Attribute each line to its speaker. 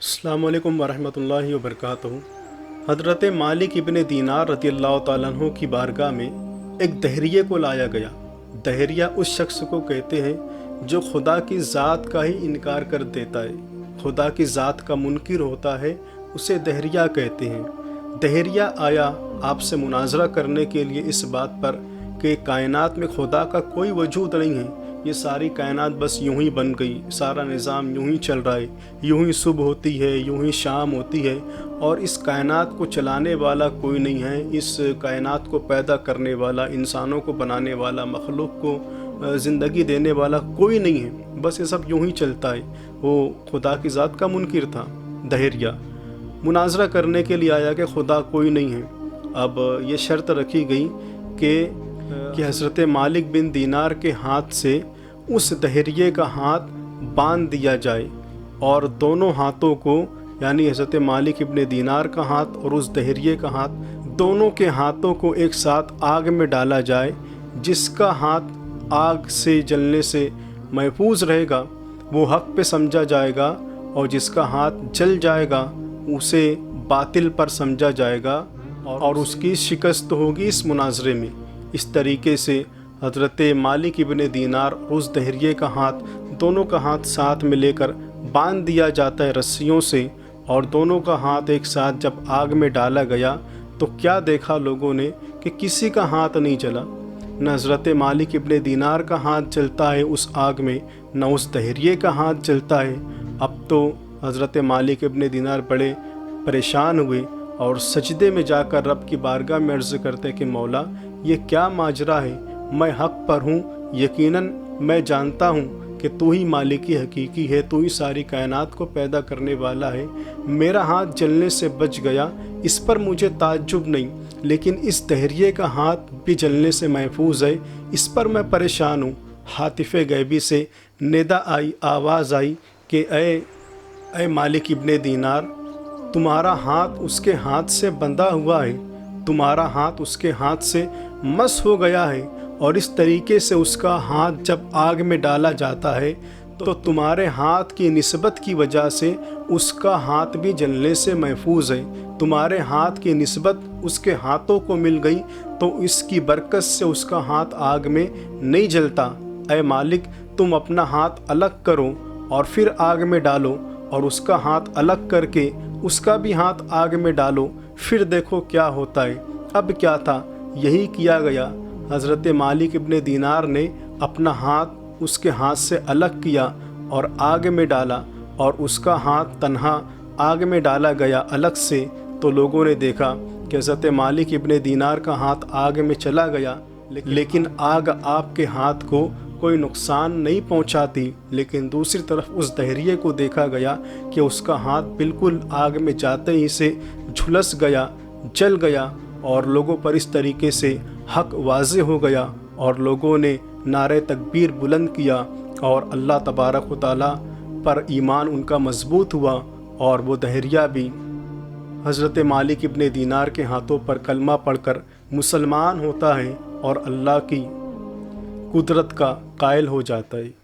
Speaker 1: अस्सलामु अलैकुम वरहमतुल्लाहि वबरकातुहू। हज़रत मालिक इब्न दीनार रज़ियल्लाहु ताला अन्हु की बारगाह में एक दहरिये को लाया गया। दहरिया उस शख्स को कहते हैं जो खुदा की ज़ात का ही इनकार कर देता है, खुदा की ज़ात का मुनकिर होता है, उसे दहरिया कहते हैं। दहरिया आया आपसे मुनाजरा करने के लिए इस बात पर कि कायनात में खुदा का कोई वजूद नहीं है, ये सारी कायनात बस यूं ही बन गई, सारा निज़ाम यूं ही चल रहा है, यूं ही सुबह होती है, यूं ही शाम होती है और इस कायनात को चलाने वाला कोई नहीं है, इस कायनात को पैदा करने वाला, इंसानों को बनाने वाला, मखलूक को ज़िंदगी देने वाला कोई नहीं है, बस ये सब यूं ही चलता है। वो खुदा की ज़ात का मुनकिर था। दहरिया मुनाजरा करने के लिए आया कि खुदा कोई नहीं है। अब ये शर्त रखी गई कि हज़रत मालिक बिन दीनार के हाथ से उस दहरिये का हाथ बांध दिया जाए और दोनों हाथों को, यानी हज़रत मालिक इब्न दीनार का हाथ और उस दहरिये का हाथ, दोनों के हाथों को एक साथ आग में डाला जाए। जिसका हाथ आग से जलने से महफूज रहेगा वो हक़ पे समझा जाएगा और जिसका हाथ जल जाएगा उसे बातिल पर समझा जाएगा और उसकी शिकस्त होगी इस मुनाजरे में। इस तरीके से हज़रत मालिक इब्न दीनार उस दहरिये का हाथ, दोनों का हाथ साथ में लेकर बांध दिया जाता है रस्सियों से और दोनों का हाथ एक साथ जब आग में डाला गया तो क्या देखा लोगों ने कि किसी का हाथ नहीं जला। न हज़रत मालिक इब्न दीनार का हाथ जलता है उस आग में, न उस दहरिये का हाथ जलता है। अब तो हज़रत मालिक इब्न दीनार बड़े परेशान हुए और सजदे में जाकर रब की बारगाह में अर्ज़ करते कि मौला ये क्या माजरा है, मैं हक़ पर हूँ, यकीनन मैं जानता हूँ कि तू ही मालिकी हकीकी है, तू ही सारी कायनात को पैदा करने वाला है। मेरा हाथ जलने से बच गया, इस पर मुझे ताज्जुब नहीं, लेकिन इस दहरिये का हाथ भी जलने से महफूज है, इस पर मैं परेशान हूँ। हातिफ़े गैबी से निदा आई, आवाज़ आई कि ऐ मालिक इब्न दीनार, तुम्हारा हाथ उसके हाथ से बंधा हुआ है, तुम्हारा हाथ उसके हाथ से मस हो गया है और इस तरीके से उसका हाथ जब आग में डाला जाता है तो तुम्हारे हाथ की निस्बत की वजह से उसका हाथ भी जलने से महफूज है। तुम्हारे हाथ की निस्बत उसके हाथों को मिल गई तो इसकी बरकत से उसका हाथ आग में नहीं जलता। ऐ मालिक, तुम अपना हाथ अलग करो और फिर आग में डालो और उसका हाथ अलग करके उसका भी हाथ आग में डालो, फिर देखो क्या होता है। अब क्या था, यही किया गया। हज़रत मालिक इब्न दीनार ने अपना हाथ उसके हाथ से अलग किया और आग में डाला और उसका हाथ तन्हा आग में डाला गया अलग से। तो लोगों ने देखा कि हज़रत मालिक इब्न दीनार का हाथ आग में चला गया, लेकिन आग आपके हाथ को कोई नुकसान नहीं पहुंचाती। लेकिन दूसरी तरफ उस दहरिये को देखा गया कि उसका हाथ बिल्कुल आग में जाते ही से झुलस गया, जल गया और लोगों पर इस तरीके से हक़ वाज़े हो गया और लोगों ने नारे तकबीर बुलंद किया और अल्लाह तबारक व तआला पर ईमान उनका मजबूत हुआ और वो दहरिया भी हज़रत मालिक इब्न दीनार के हाथों पर कलमा पढ़कर मुसलमान होता है और अल्लाह की कुदरत का कायल हो जाता है।